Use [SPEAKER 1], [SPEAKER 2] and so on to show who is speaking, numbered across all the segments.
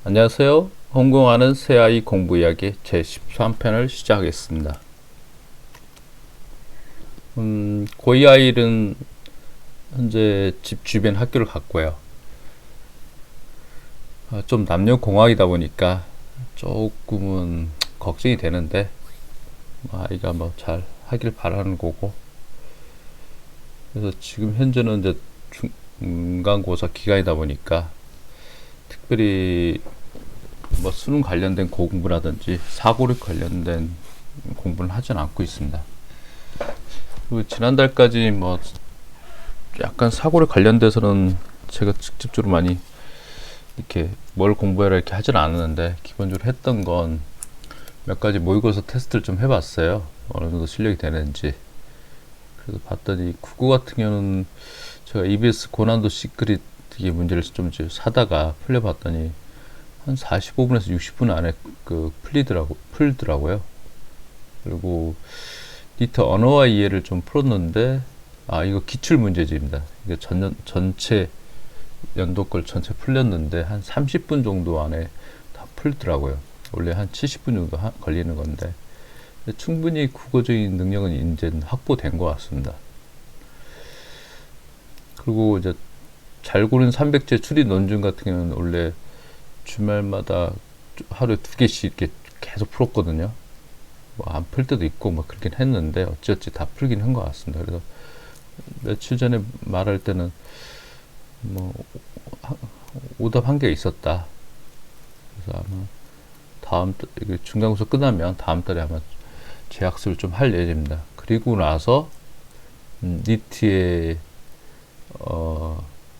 [SPEAKER 1] 안녕하세요. 홍공하는 새아이 공부 이야기 제13편을 시작하겠습니다. 고2 아이는 현재 집 주변 학교를 갔고요. 좀 남녀공학이다 보니까 조금은 걱정이 되는데 아이가 뭐 잘 하길 바라는 거고. 그래서 지금 현재는 이제 중간고사 기간이다 보니까 특별히 뭐 수능 관련된 공부라든지 사고력 관련된 공부는 하진 않고 있습니다. 그리고 지난달까지 뭐 약간 사고력 관련돼서는 제가 직접적으로 많이 이렇게 뭘 공부해라 이렇게 하진 않았는데, 기본적으로 했던 건 몇 가지 모의고사 테스트를 좀 해봤어요. 어느 정도 실력이 되는지. 그래서 봤더니 국어 같은 경우는 제가 EBS 고난도 시크릿 문제를 좀 사다가 풀려봤더니 한 45분에서 60분 안에 풀더라고요. 그리고 니트 언어와 이해를 좀 풀었는데, 이거 기출 문제집입니다. 이게 전체 연도걸 전체 풀렸는데 한 30분 정도 안에 다 풀더라고요. 원래 한 70분 정도 걸리는 건데, 충분히 국어적인 능력은 이제 확보된 것 같습니다. 그리고 이제 잘 고른 300제 추리 논증 같은 경우는 원래 주말마다 하루에 2개씩 이렇게 계속 풀었거든요. 뭐 안 풀 때도 있고 뭐 그렇긴 했는데 어찌어찌 다 풀긴 한 것 같습니다. 그래서 며칠 전에 말할 때는 뭐 오답 한 개 있었다. 그래서 아마 중간고사 끝나면 다음 달에 아마 재학습을 좀 할 예정입니다. 그리고 나서 니트의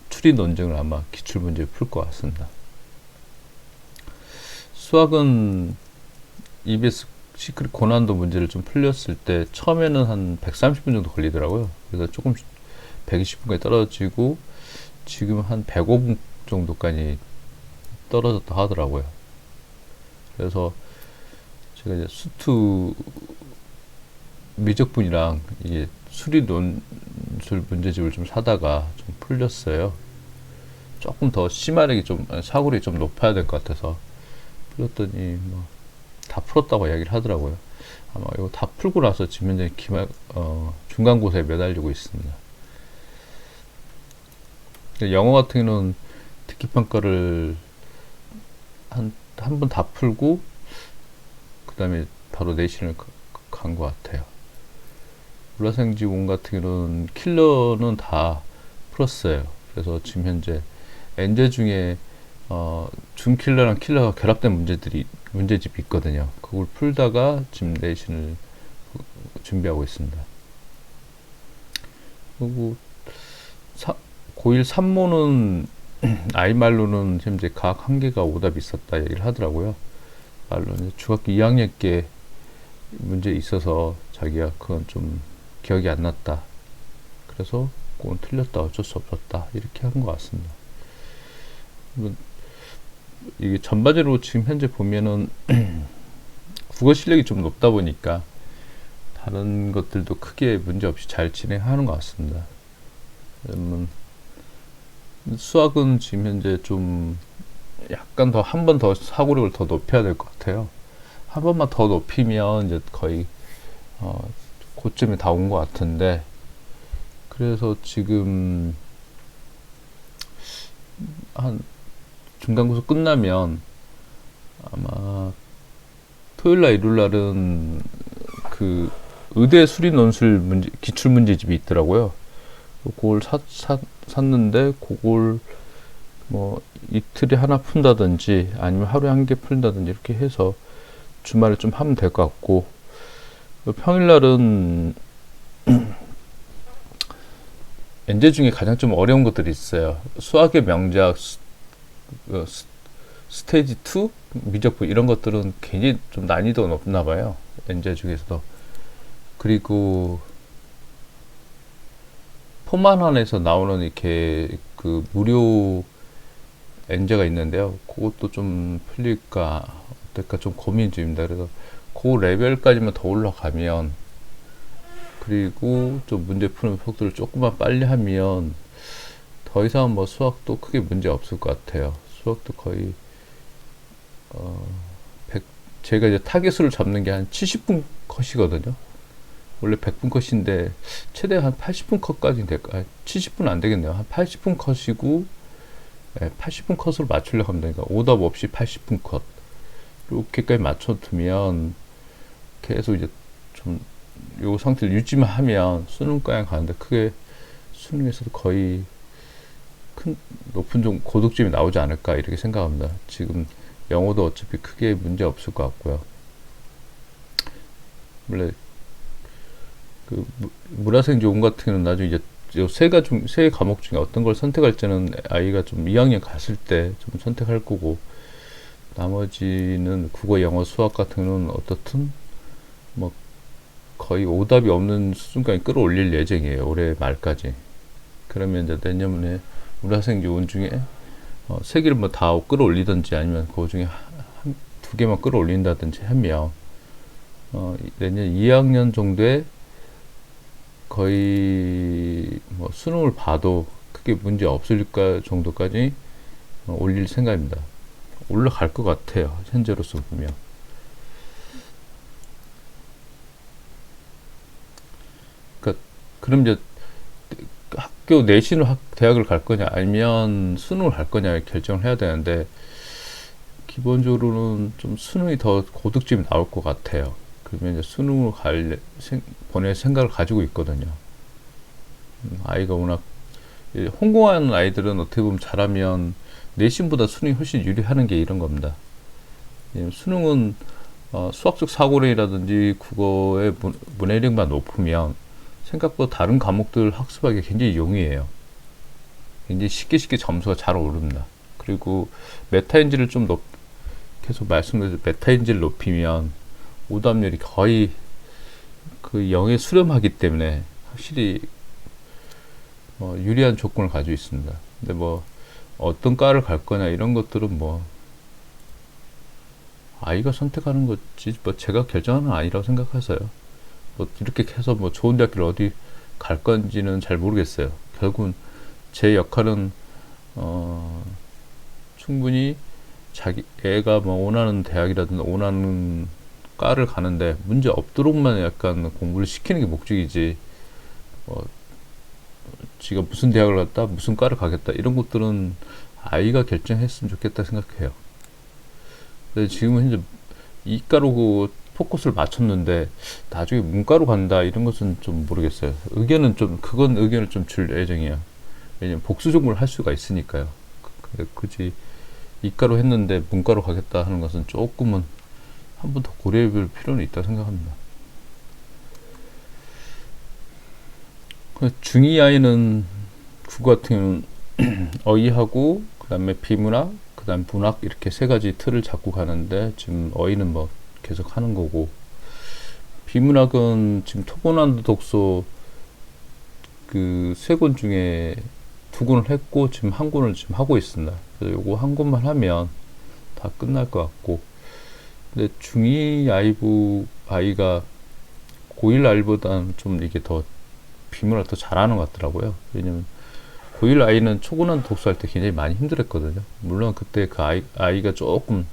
[SPEAKER 1] 추리 논증을 아마 기출 문제 풀 것 같습니다. 수학은 EBS 시크릿 고난도 문제를 좀 풀렸을 때 처음에는 한 130분 정도 걸리더라고요. 그래서 조금 120분까지 떨어지고 지금 한 105분 정도까지 떨어졌다 하더라고요. 그래서 제가 이제 수투 미적분이랑 이게 수리 논술 문제집을 좀 사다가 좀 풀렸어요. 조금 더 심하게 좀 사고력이 좀 높아야 될 것 같아서 풀렸더니 뭐 다 풀었다고 이야기를 하더라고요. 아마 이거 다 풀고 나서 지금 현재 중간고사에 매달리고 있습니다. 영어 같은 경우는 듣기평가를 한 번 다 풀고 그 다음에 바로 내신을 간 것 같아요. 물화생지공 같은 경우는 킬러는 다 풀었어요. 그래서 지금 현재 엔제 중에 준킬러랑 킬러가 결합된 문제집이 있거든요. 그걸 풀다가 지금 내신을 준비하고 있습니다. 그리고 고1 산모는 아이말로는 현재 각 한 개가 오답이 있었다 얘기를 하더라고요. 말로는 중학교 2학년 께 문제 있어서 자기가 그건 좀 기억이 안 났다. 그래서 그건 틀렸다, 어쩔 수 없었다 이렇게 한 것 같습니다. 이게 전반적으로 지금 현재 보면은 국어 실력이 좀 높다 보니까 다른 것들도 크게 문제 없이 잘 진행하는 것 같습니다. 수학은 지금 현재 좀 약간 더 한 번 더 사고력을 더 높여야 될 것 같아요. 한 번만 더 높이면 이제 거의 고점에 다 온 것 같은데, 그래서 지금 한 중간고사 끝나면 아마 토요일날 일요일날은 그 의대 수리 논술 문제 기출 문제집이 있더라고요. 그걸 샀는데 그걸 뭐 이틀에 하나 푼다든지 아니면 하루에 한 개 푼다든지 이렇게 해서 주말에 좀 하면 될 것 같고, 평일날은 엔제 중에 가장 좀 어려운 것들이 있어요. 수학의 명작 스테이지 2 미적분 이런 것들은 굉장히 좀 난이도가 높나 봐요. 엔제 중에서도. 그리고 포만환에서 나오는 이렇게 그 무료 엔제가 있는데요. 그것도 좀 풀릴까 어떨까 좀 고민 중입니다. 그래서 그 레벨까지만 더 올라가면, 그리고 좀 문제 푸는 속도를 조금만 빨리 하면 더 이상 뭐 수학도 크게 문제 없을 것 같아요. 수학도 거의 100, 제가 이제 타겟으로 잡는 게 한 70분 컷이거든요. 원래 100분 컷인데 최대 한 80분 컷까지 될까? 70분 안 되겠네요. 한 80분 컷이고, 80분 컷으로 맞추려고 합니다. 그러니까 오답 없이 80분 컷. 이렇게까지 맞춰두면 계속 이제 좀 요 상태를 유지만 하면 수능과에 가는데 크게 수능에서도 거의 큰 높은 고득점이 나오지 않을까 이렇게 생각합니다. 지금 영어도 어차피 크게 문제 없을 것 같고요. 원래 그 문화생 지원 같은 경우는 나중에 이제 세 과목 중에 어떤 걸 선택할지는 아이가 좀 2학년 갔을 때 좀 선택할 거고, 나머지는 국어, 영어, 수학 같은 경우는 어떻든 뭐 거의 오답이 없는 수준까지 끌어올릴 예정이에요. 올해 말까지. 그러면 이제 내년에 문화생 지원 중에 세 개를 뭐 다 끌어올리든지 아니면 그 중에 두 개만 끌어올린다든지 하면 내년 2학년 정도에 거의 뭐 수능을 봐도 크게 문제 없을까 정도까지 올릴 생각입니다. 올라갈 것 같아요. 현재로서 보면. 그러니까 그럼 이제 학교 내신으로 대학을 갈 거냐 아니면 수능을 갈 거냐 결정을 해야 되는데, 기본적으로는 좀 수능이 더 고득점이 나올 것 같아요. 그러면 이제 수능으로 보낼 생각을 가지고 있거든요. 아이가 워낙 홍보하는 아이들은 어떻게 보면 잘하면 내신보다 수능이 훨씬 유리하는 게 이런 겁니다. 수능은 수학적 사고력이라든지 국어의 문해력만 높으면 생각보다 다른 과목들 학습하기 굉장히 용이해요. 굉장히 쉽게 점수가 잘 오릅니다. 그리고 메타인지를 좀 계속 말씀드린 메타인지를 높이면 오답률이 거의 그 0에 수렴하기 때문에 확실히 유리한 조건을 가지고 있습니다. 근데 뭐 어떤 과를 갈 거냐 이런 것들은 뭐 아이가 선택하는 거지 뭐 제가 결정하는 건 아니라고 생각해서요. 뭐 이렇게 해서 뭐 좋은 대학교를 어디 갈 건지는 잘 모르겠어요. 결국은 제 역할은 충분히 자기 애가 뭐 원하는 대학이라든지 원하는 과를 가는데 문제 없도록만 약간 공부를 시키는 게 목적이지, 지가 무슨 대학을 갔다 무슨 과를 가겠다 이런 것들은 아이가 결정했으면 좋겠다 생각해요. 근데 지금은 현재 이과로 그 포커스를 맞췄는데 나중에 문과로 간다 이런 것은 좀 모르겠어요. 의견은 좀 줄 예정이에요. 왜냐면 복수 전공을 할 수가 있으니까요. 근데 굳이 이과로 했는데 문과로 가겠다 하는 것은 조금은 한 번 더 고려해 볼 필요는 있다고 생각합니다. 중2 아이는 국어 같은 경우는 어휘하고 그 다음에 비문학 그 다음 문학 이렇게 세 가지 틀을 잡고 가는데, 지금 어휘는 뭐 계속 하는 거고, 비문학은 지금 토고난도 독서 그 세 권 중에 두 권을 했고 지금 한 권을 지금 하고 있습니다. 그래서 요거 한 권만 하면 다 끝날 것 같고, 근데 중2 아이가 고1 아이보다는 좀 이게 더 비문을 더 잘하는 것 같더라고요. 왜냐면 고1 아이는 초고난 독서할 때 굉장히 많이 힘들었거든요. 물론 그때 그 아이가 조금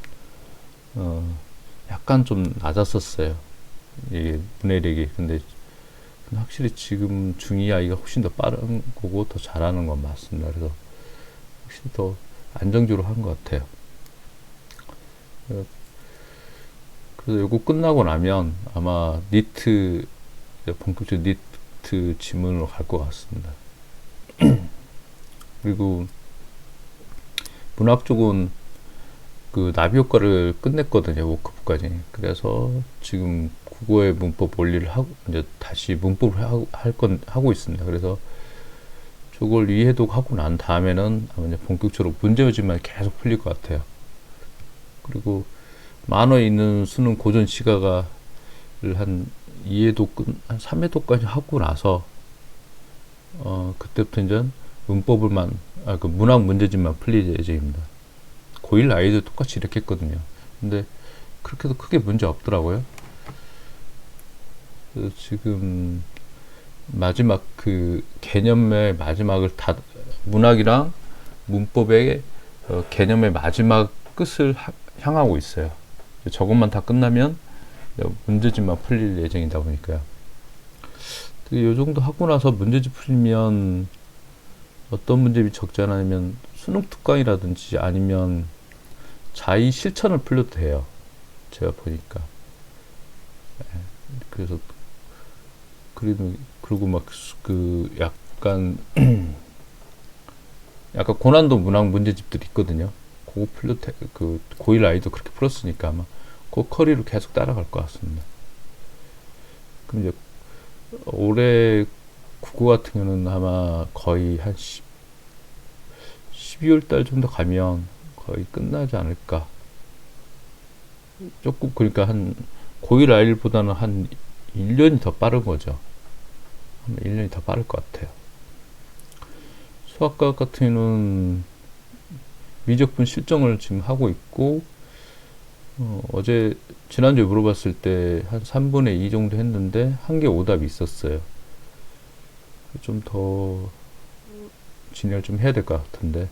[SPEAKER 1] 약간 좀 낮았었어요. 이게 문해력이. 근데 확실히 지금 중2 아이가 훨씬 더 빠른 거고 더 잘하는 건 맞습니다. 그래서 훨씬 더 안정적으로 한 것 같아요. 그래서 이거 끝나고 나면 아마 본격적으로 니트 지문으로 갈 것 같습니다. 그리고 문학 쪽은 그 나비 효과를 끝냈거든요. 워크북까지. 그래서 지금 국어의 문법 원리를 하고 이제 다시 문법을 하고 있습니다. 그래서 저걸 이해독하고 난 다음에는 아마 이제 본격적으로 문제집만 계속 풀릴 것 같아요. 그리고 만화에 있는 수능 고전 시가를 한 2회독 한 3회독까지 하고 나서 그때부터 이제 그 문학 문제집만 풀릴 예정입니다. 고1 아이도 똑같이 이렇게 했거든요. 근데 그렇게도 크게 문제 없더라고요. 그래서 지금 마지막 그 개념의 마지막을 문학이랑 문법의 개념의 마지막 끝을 향하고 있어요. 저것만 다 끝나면 문제집만 풀릴 예정이다 보니까요. 이 정도 하고 나서 문제집 풀리면 어떤 문제집이 적지 않으면 수능 특강이라든지 아니면 자의 실천을 풀려도 돼요. 제가 보니까. 그래서 그리고 막 그 약간 약간 고난도 문학 문제집들이 있거든요. 그거 그 고1 아이도 그렇게 풀었으니까 아마 그 커리로 계속 따라갈 것 같습니다. 그럼 이제 올해 국어 같은 경우는 아마 거의 한 12월 달 정도 가면 거의 끝나지 않을까. 조금 그러니까 한 고1 아이들보다는 한 1년이 더 빠른 거죠. 한 1년이 더 빠를 것 같아요. 수학과 같은 경우는 미적분 실정을 지금 하고 있고 어제 지난주에 물어봤을 때 한 3분의 2 정도 했는데 한 개 오답이 있었어요. 좀 더 진행을 좀 해야 될 것 같은데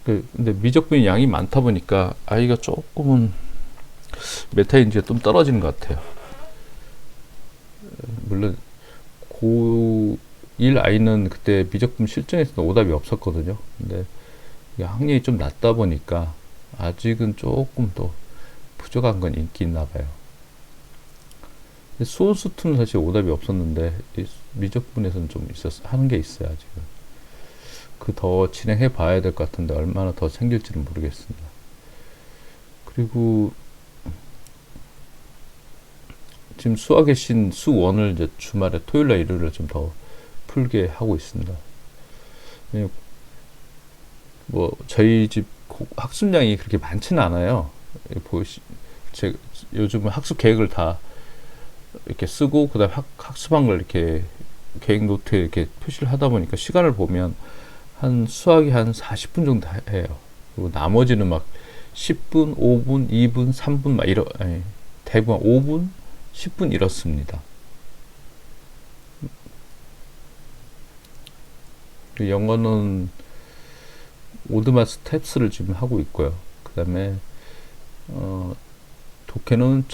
[SPEAKER 1] 근데 미적분이 양이 많다 보니까 아이가 조금은 메타인지가 좀 떨어지는 것 같아요. 물론 고1 아이는 그때 미적분 실전에서는 오답이 없었거든요. 근데 학력이 좀 낮다 보니까 아직은 조금 더 부족한 건 있나 봐요. 수원수투는 사실 오답이 없었는데 미적분에서는 좀 하는 게 있어요. 아직은 그 더 진행해 봐야 될 것 같은데 얼마나 더 생길지는 모르겠습니다. 그리고 지금 수학의 신 수1을 이제 주말에 토요일날 일요일에 좀 더 풀게 하고 있습니다. 뭐 저희 집 학습량이 그렇게 많지는 않아요. 요즘은 학습 계획을 다 이렇게 쓰고 그다음 학습한 걸 이렇게 계획 노트에 이렇게 표시를 하다 보니까 시간을 보면 한 수학이 한 40분 정도 해요. 그리고 나머지는 막 10분, 5분, 2분, 3분 막 대부분 5분, 10분 이렇습니다. 영어는 오드마스 탭스를 지금 하고 있고요. 그 다음에 독해는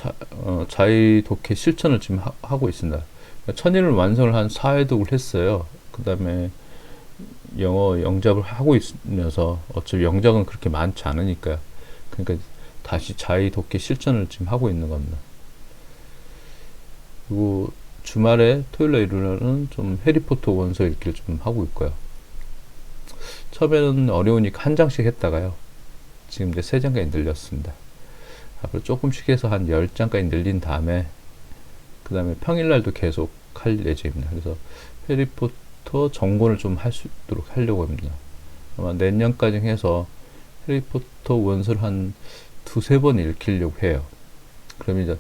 [SPEAKER 1] 자의 독해 실천을 지금 하고 있습니다. 천일을 완성을 한 4회독을 했어요. 그 다음에 영어 영작을 하고 있으면서 어차피 영작은 그렇게 많지 않으니까요. 그러니까 다시 자의 독해 실천을 지금 하고 있는 겁니다. 그리고 주말에 토요일날 일요일날은 좀 해리포터 원서 읽기를 좀 하고 있고요. 처음에는 어려우니까 한 장씩 했다가요. 지금 이제 3장까지 늘렸습니다. 앞으로 조금씩 해서 한 10장까지 늘린 다음에 그 다음에 평일날도 계속 할 예정입니다. 그래서 해리포터 전권을 좀 할 수 있도록 하려고 합니다. 아마 내년까지 해서 해리포터 원서를 한 2-3번 읽히려고 해요. 그러면 이제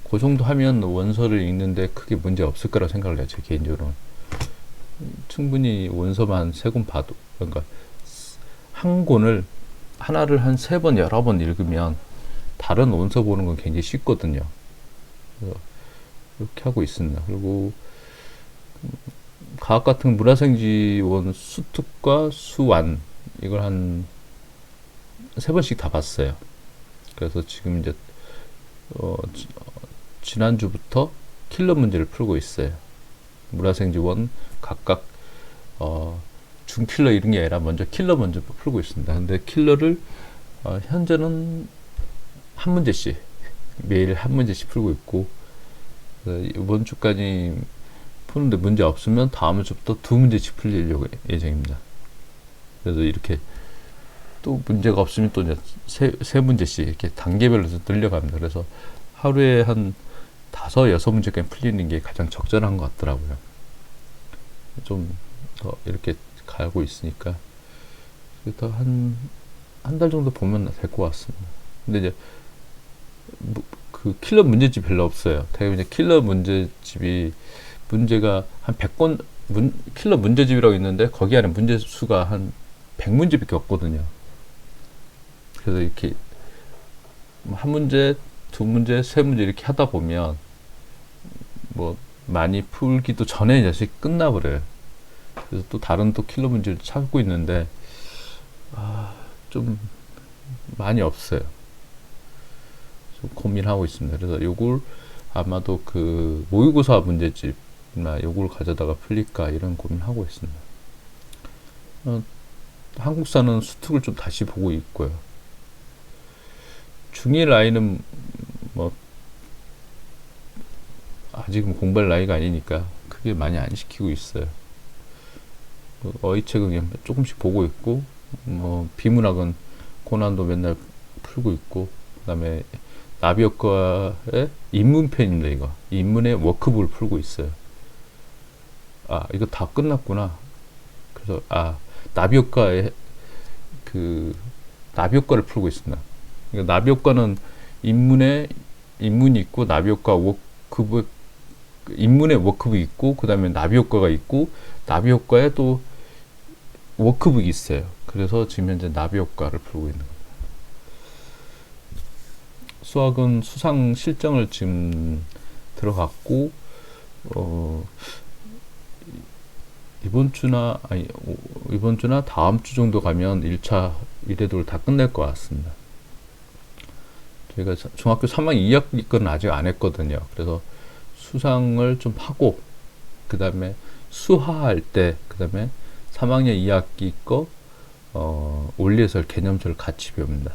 [SPEAKER 1] 그 정도 하면 원서를 읽는데 크게 문제 없을 거라고 생각을 해요. 제 개인적으로는. 충분히 원서만 3권 봐도, 그러니까 한 권을 하나를 한 3번, 여러 번 읽으면 다른 원서 보는 건 굉장히 쉽거든요. 그래서 이렇게 하고 있습니다. 그리고 과학 같은 문화생지원 수특과 수완 이걸 한 3번씩 다 봤어요. 그래서 지금 이제 지난주부터 킬러 문제를 풀고 있어요. 문화생지원 각각 중킬러 이런 게 아니라 먼저 킬러 먼저 풀고 있습니다. 근데 킬러를 현재는 한 문제씩 매일 한 문제씩 풀고 있고 이번 주까지 푸는데 문제 없으면 다음 주부터 2문제씩 풀리려고 예정입니다. 그래서 이렇게 또 문제가 없으면 또 이제 세 문제씩 이렇게 단계별로 늘려갑니다. 그래서 하루에 한 5-6문제까지 풀리는 게 가장 적절한 것 같더라고요. 좀 더 이렇게 가고 있으니까 더 한 달 정도 보면 될 것 같습니다. 근데 이제 그 킬러 문제집이 별로 없어요. 대부분 이제 킬러 문제집이 문제가 한 100권 킬러 문제집이라고 있는데 거기 안에 문제 수가 한 100문제밖에 없거든요. 그래서 이렇게 한 문제, 2문제, 3문제 이렇게 하다 보면 뭐 많이 풀기도 전에 이제 끝나버려요. 그래서 또 다른 또 킬러 문제를 찾고 있는데 좀 많이 없어요. 좀 고민하고 있습니다. 그래서 요걸 아마도 그 모의고사 문제집이나 요걸 가져다가 풀릴까 이런 고민하고 있습니다. 한국사는 수특을 좀 다시 보고 있고요. 중1 아이는 뭐 아직은 공부할 나이가 아니니까 크게 많이 안 시키고 있어요. 어휘책은 그냥 조금씩 보고 있고, 뭐 비문학은 고난도 맨날 풀고 있고, 그다음에 나비효과의 인문편입니다. 이거 인문의 워크북을 풀고 있어요. 아, 이거 다 끝났구나. 그래서 나비효과의 그 나비효과를 풀고 있습니다. 그러니까 나비효과는 인문이 있고, 나비효과 워크북 인문의 워크북이 있고, 그 다음에 나비효과가 있고, 나비효과에 또 워크북이 있어요. 그래서 지금 현재 나비효과를 풀고 있는 겁니다. 수학은 수상 실정을 지금 들어갔고, 이번 주나 다음 주 정도 가면 1차 1회독을 다 끝낼 것 같습니다. 저희가 중학교 3학년 2학기 거는 아직 안 했거든요. 그래서 수상을 좀 하고, 그 다음에 수화할 때, 그 다음에 3학년 2학기 거 원리해설 개념서를 같이 배웁니다.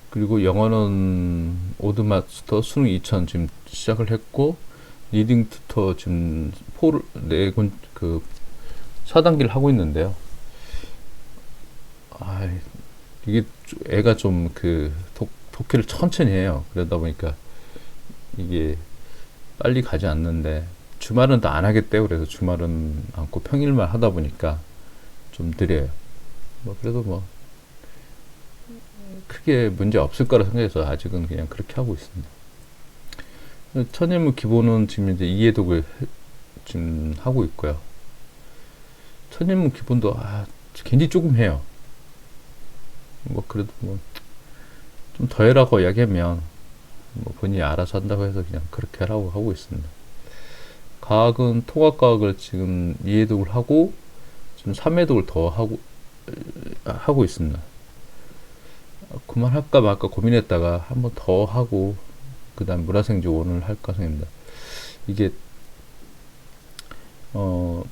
[SPEAKER 1] 그리고 영어는 오드마스터 수능 2000 지금 시작을 했고, 리딩 튜터 지금 4권 그 4단계를 하고 있는데요. 이게 애가 좀 그 독해를 천천히 해요. 그러다 보니까 이게 빨리 가지 않는데, 주말은 또 안 하겠대요. 그래서 주말은 않고 평일만 하다 보니까 좀 느려요. 뭐 그래도 뭐 크게 문제 없을 거라 생각해서 아직은 그냥 그렇게 하고 있습니다. 천일문 기본은 지금 이제 이해독을 지금 하고 있고요. 천일문 기본도 굉장히 조금 해요. 뭐 그래도 뭐 좀 더 해라고 이야기하면 뭐 본인이 알아서 한다고 해서 그냥 그렇게 하라고 하고 있습니다. 과학은 통합과학을 지금 2회독을 하고 지금 3회독을 더 하고 있습니다. 그만할까 말까 고민했다가 한 번 더 하고, 그 다음 문화생지 1을 할까 생각합니다. 이게 곧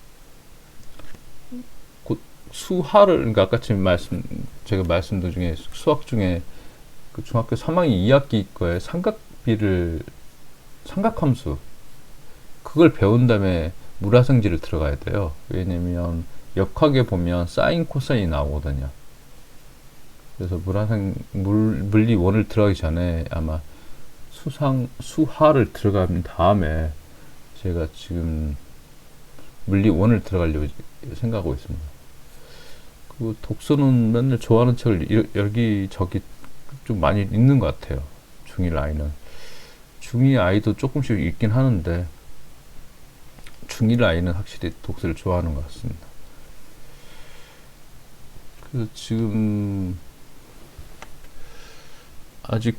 [SPEAKER 1] 수화를, 그러니까 아까 제가 말씀드린 중에 수학 중에 그 중학교 3학년 2학기 거에 삼각함수 그걸 배운 다음에 물화생지를 들어가야 돼요. 왜냐면 역학에 보면 사인 코사인이 나오거든요. 그래서 물리 1을 들어가기 전에 아마 수화를 들어간 다음에 제가 지금 물리 1을 들어가려고 생각하고 있습니다. 그 독서는 맨날 좋아하는 책을 여기저기 좀 많이 읽는 것 같아요. 중1 아이는. 중2 아이도 조금씩 읽긴 하는데, 중1 아이는 확실히 독서를 좋아하는 것 같습니다. 그래서 지금 아직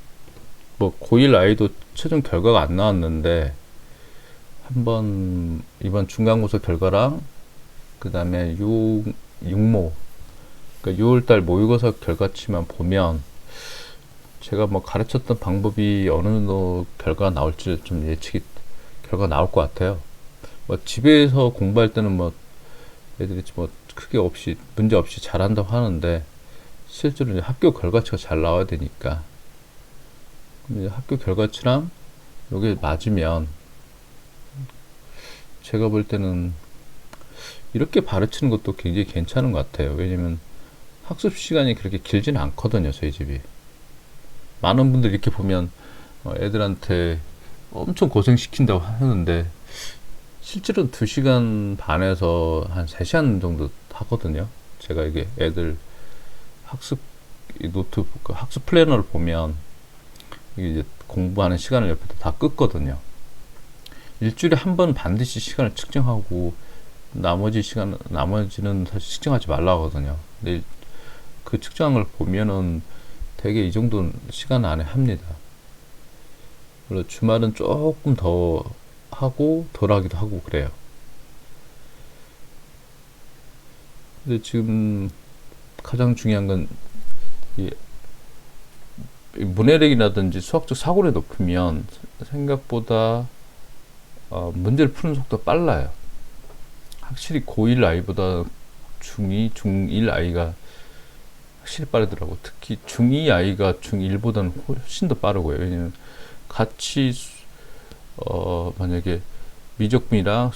[SPEAKER 1] 뭐 고1 아이도 최종 결과가 안 나왔는데, 한번 이번 중간고사 결과랑 그 다음에 육모, 그러니까 6월달 모의고사 결과치만 보면 제가 뭐 가르쳤던 방법이 어느 정도 결과가 나올지 좀 결과가 나올 것 같아요. 뭐 집에서 공부할 때는 뭐 애들이 뭐 크게 문제 없이 잘한다고 하는데, 실제로 이제 학교 결과치가 잘 나와야 되니까, 이제 학교 결과치랑 요게 맞으면 제가 볼 때는 이렇게 가르치는 것도 굉장히 괜찮은 것 같아요. 왜냐면 학습 시간이 그렇게 길지는 않거든요, 저희 집이. 많은 분들이 이렇게 보면 애들한테 엄청 고생시킨다고 하는데, 실제로는 2시간 반에서 한 3시간 정도 하거든요. 제가 이게 애들 학습 플래너를 보면 이게 이제 공부하는 시간을 옆에다 다 끄거든요. 일주일에 한 번 반드시 시간을 측정하고, 나머지는 사실 측정하지 말라고 하거든요. 근데 그 측정한 걸 보면은 되게 이 정도 시간 안에 합니다. 그리고 주말은 조금 더 하고 덜 하기도 하고 그래요. 근데 지금 가장 중요한 건 이 문해력이라든지 수학적 사고력이 높으면 생각보다 문제를 푸는 속도가 빨라요. 확실히 고1 아이보다 중2, 중1 아이가 확실히 빠르더라고. 특히 중2 아이가 중1보다는 훨씬 더 빠르고요. 왜냐면 같이 만약에 미적분이랑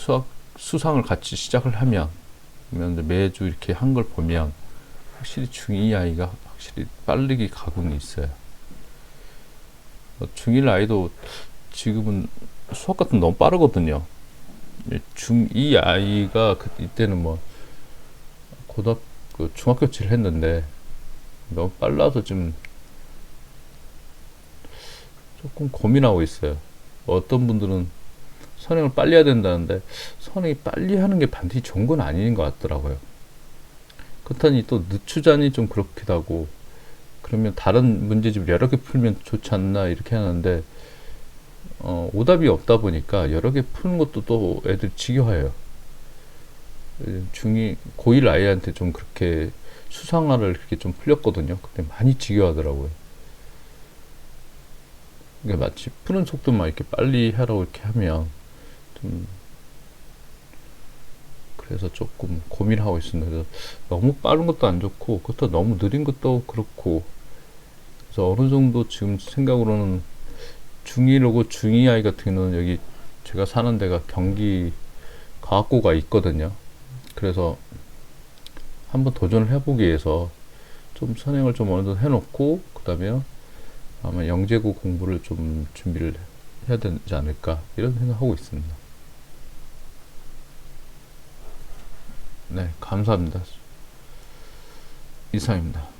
[SPEAKER 1] 수상을 같이 시작을 하면 매주 이렇게 한 걸 보면 확실히 중2 아이가 확실히 빠르게 가고는 있어요. 중1 아이도 지금은 수학 같은 너무 빠르거든요. 중2 아이가 이때는 뭐 중학교치를 했는데 너무 빨라서 좀 조금 고민하고 있어요. 어떤 분들은 선행을 빨리 해야 된다는데 선행이 빨리 하는 게 반드시 좋은 건 아닌 것 같더라고요. 그렇다니 또 늦추자니 좀 그렇기도 하고, 그러면 다른 문제집 여러 개 풀면 좋지 않나 이렇게 하는데 오답이 없다 보니까 여러 개 푸는 것도 또 애들 지겨워해요. 고1 아이한테 좀 그렇게 수상화를 그렇게 좀 풀렸거든요. 근데 많이 지겨워하더라고요. 그러니까 마치 푸는 속도만 이렇게 빨리 하라고 이렇게 하면 좀, 그래서 조금 고민하고 있습니다. 그래서 너무 빠른 것도 안 좋고 그렇다고 너무 느린 것도 그렇고, 그래서 어느 정도 지금 생각으로는 중1하고 중2 아이 같은 경우는 여기 제가 사는 데가 경기 과학고가 있거든요. 그래서 한번 도전을 해보기 위해서 좀 선행을 좀 어느 정도 해놓고 그 다음에 아마 영재고 공부를 좀 준비를 해야 되지 않을까 이런 생각하고 있습니다. 네, 감사합니다. 이상입니다.